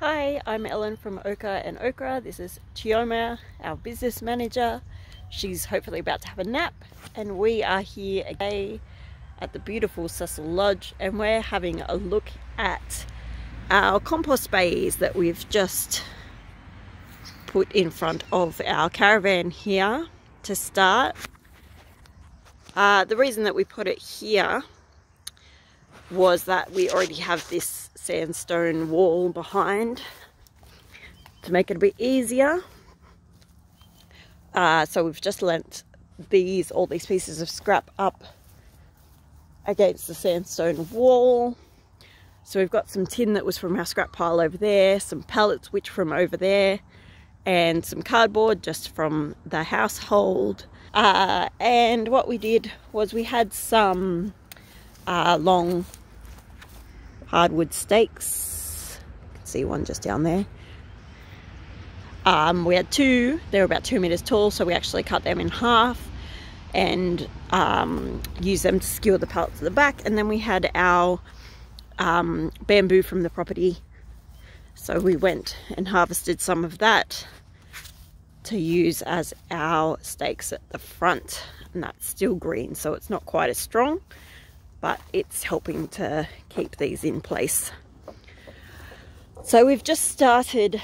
Hi, I'm Ellen from Ochre and Okra. This is Chioma, our business manager. She's hopefully about to have a nap, and we are here again at the beautiful Cecil Lodge, and we're having a look at our compost bays that we've just put in front of our caravan here to start. The reason that we put it here was that we already have this sandstone wall behind to make it a bit easier. So we've just lent all these pieces of scrap up against the sandstone wall. So we've got some tin that was from our scrap pile over there, some pallets which from over there, and some cardboard just from the household. And what we did was we had some long hardwood stakes. You can see one just down there. We had two. They were about 2 meters tall, so we actually cut them in half and used them to skewer the pallets at the back. And then we had our bamboo from the property, so we went and harvested some of that to use as our stakes at the front, and that's still green, so it's not quite as strong, but it's helping to keep these in place. So we've just started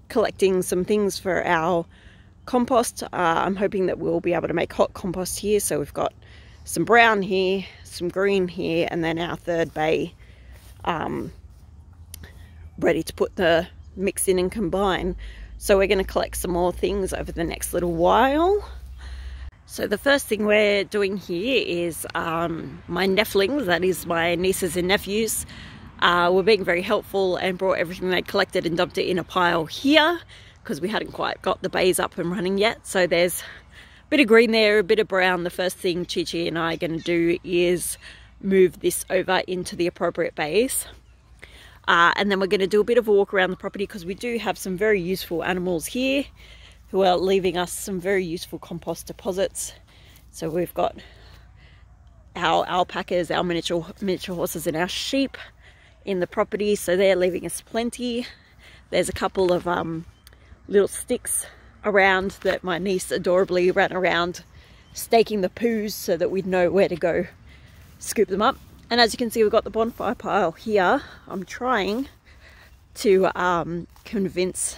collecting some things for our compost. I'm hoping that we'll be able to make hot compost here. So we've got some brown here, some green here, and then our third bay ready to put the mix in and combine. So we're going to collect some more things over the next little while. So the first thing we're doing here is my nephews, that is my nieces and nephews, were being very helpful and brought everything they collected and dumped it in a pile here because we hadn't quite got the bays up and running yet. So there's a bit of green there, a bit of brown. The first thing Chi and I are going to do is move this over into the appropriate bays. And then we're going to do a bit of a walk around the property because we do have some very useful animals here who are leaving us some very useful compost deposits. So we've got our alpacas, our miniature horses, and our sheep in the property, so they're leaving us plenty. There's a couple of little sticks around that my niece adorably ran around staking the poos so that we'd know where to go scoop them up. And as you can see, we've got the bonfire pile here. I'm trying to convince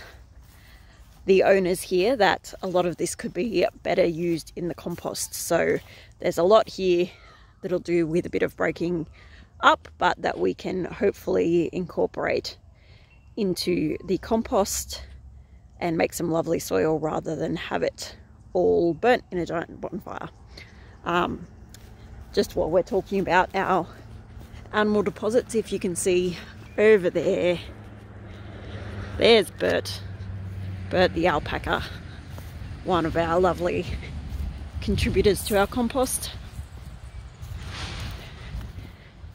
the owners here that a lot of this could be better used in the compost. So there's a lot here that'll do with a bit of breaking up, but that we can hopefully incorporate into the compost and make some lovely soil rather than have it all burnt in a giant bonfire. Just while we're talking about our animal deposits, if you can see over there, there's Bert the alpaca, one of our lovely contributors to our compost.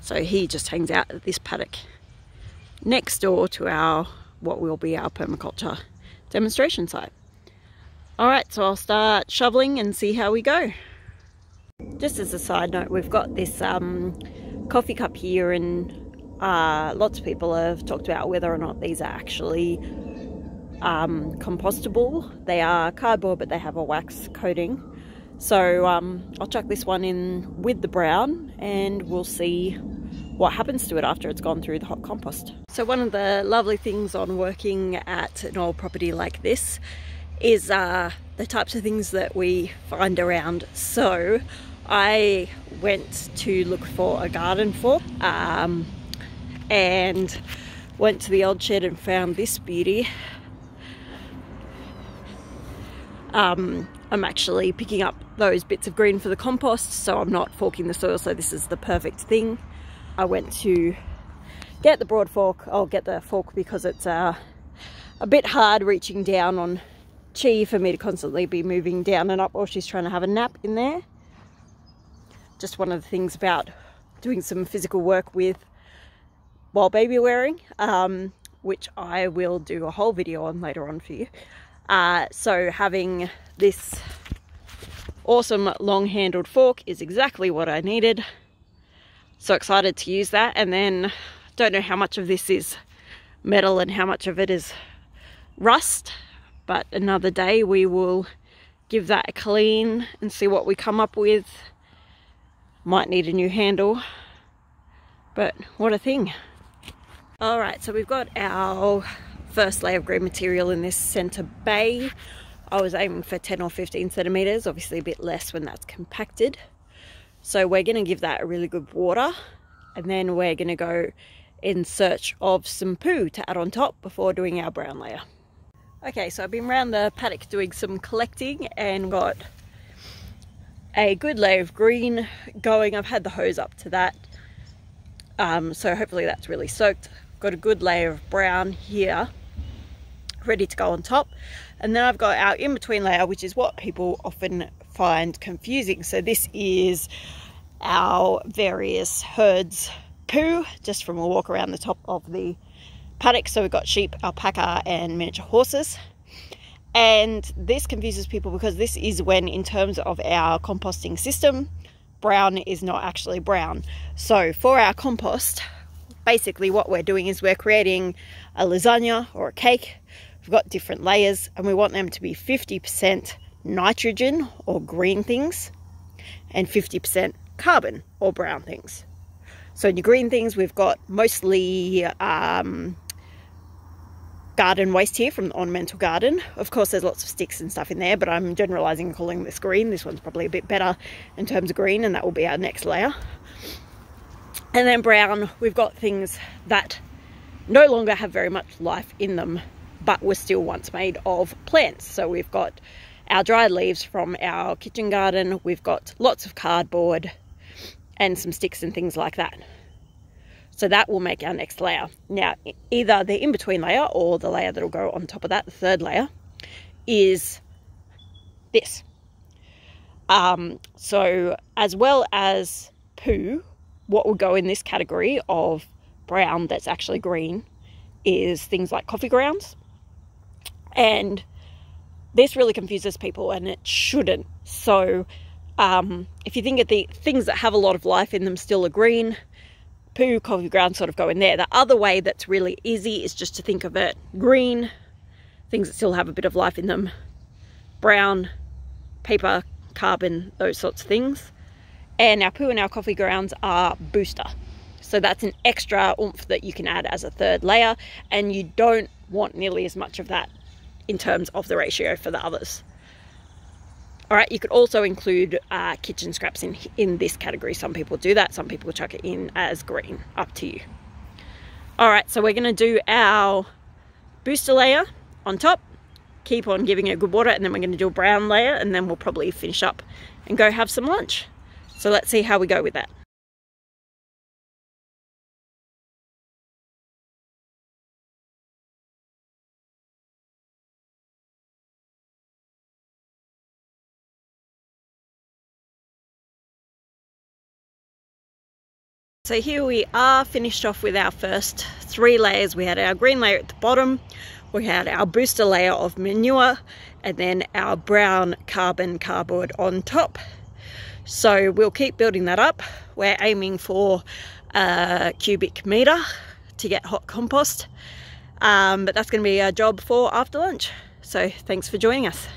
So he just hangs out at this paddock next door to what will be our permaculture demonstration site. Alright, so I'll start shoveling and see how we go. Just as a side note, we've got this coffee cup here, and lots of people have talked about whether or not these are actually compostable. They are cardboard, but they have a wax coating. So I'll chuck this one in with the brown and we'll see what happens to it after it's gone through the hot compost. So one of the lovely things on working at an old property like this is the types of things that we find around. So I went to look for a garden fork and went to the old shed and found this beauty. I'm actually picking up those bits of green for the compost, so I'm not forking the soil, so this is the perfect thing. I went to get the broad fork. I'll get the fork because it's a bit hard reaching down on Chi for me to constantly be moving down and up while she's trying to have a nap in there. Just one of the things about doing some physical work while baby wearing, which I will do a whole video on later on for you. So having this awesome long-handled fork is exactly what I needed. So excited to use that. And then don't know how much of this is metal and how much of it is rust. But another day we will give that a clean and see what we come up with. Might need a new handle, but what a thing. Alright, so we've got our first layer of green material in this center bay. I was aiming for 10 or 15 centimeters, obviously a bit less when that's compacted. So we're going to give that a really good water, and then we're going to go in search of some poo to add on top before doing our brown layer. Okay, so I've been around the paddock doing some collecting and got a good layer of green going. I've had the hose up to that, so hopefully that's really soaked. Got a good layer of brown here ready to go on top, and then I've got our in-between layer, which is what people often find confusing. So this is our various herds poo, just from a walk around the top of the paddock. So we've got sheep, alpaca and miniature horses. And this confuses people because this is when, in terms of our composting system, brown is not actually brown. So for our compost, basically what we're doing is we're creating a lasagna or a cake. We've got different layers and we want them to be 50% nitrogen or green things and 50% carbon or brown things. So in your green things, we've got mostly garden waste here from the ornamental garden. Of course, there's lots of sticks and stuff in there, but I'm generalizing and calling this green. This one's probably a bit better in terms of green, and that will be our next layer. And then brown, we've got things that no longer have very much life in them, but were still once made of plants. So we've got our dried leaves from our kitchen garden. We've got lots of cardboard and some sticks and things like that. So that will make our next layer. Now, either the in-between layer or the layer that'll go on top of that, the third layer, is this. So as well as poo, what will go in this category of brown that's actually green is things like coffee grounds. And this really confuses people, and it shouldn't. So if you think of the things that have a lot of life in them still are green, poo, coffee grounds sort of go in there. The other way that's really easy is just to think of it green, things that still have a bit of life in them, brown, paper, carbon, those sorts of things. And our poo and our coffee grounds are booster. So that's an extra oomph that you can add as a third layer, and you don't want nearly as much of that in terms of the ratio for the others. All right, you could also include kitchen scraps in this category. Some people do that, some people chuck it in as green, up to you. All right, so we're gonna do our booster layer on top, keep on giving it good water, and then we're gonna do a brown layer, and then we'll probably finish up and go have some lunch. So let's see how we go with that. So here we are, finished off with our first 3 layers. We had our green layer at the bottom, we had our booster layer of manure, and then our brown carbon cardboard on top. So we'll keep building that up. We're aiming for a cubic meter to get hot compost, but that's going to be our job for after lunch. So thanks for joining us.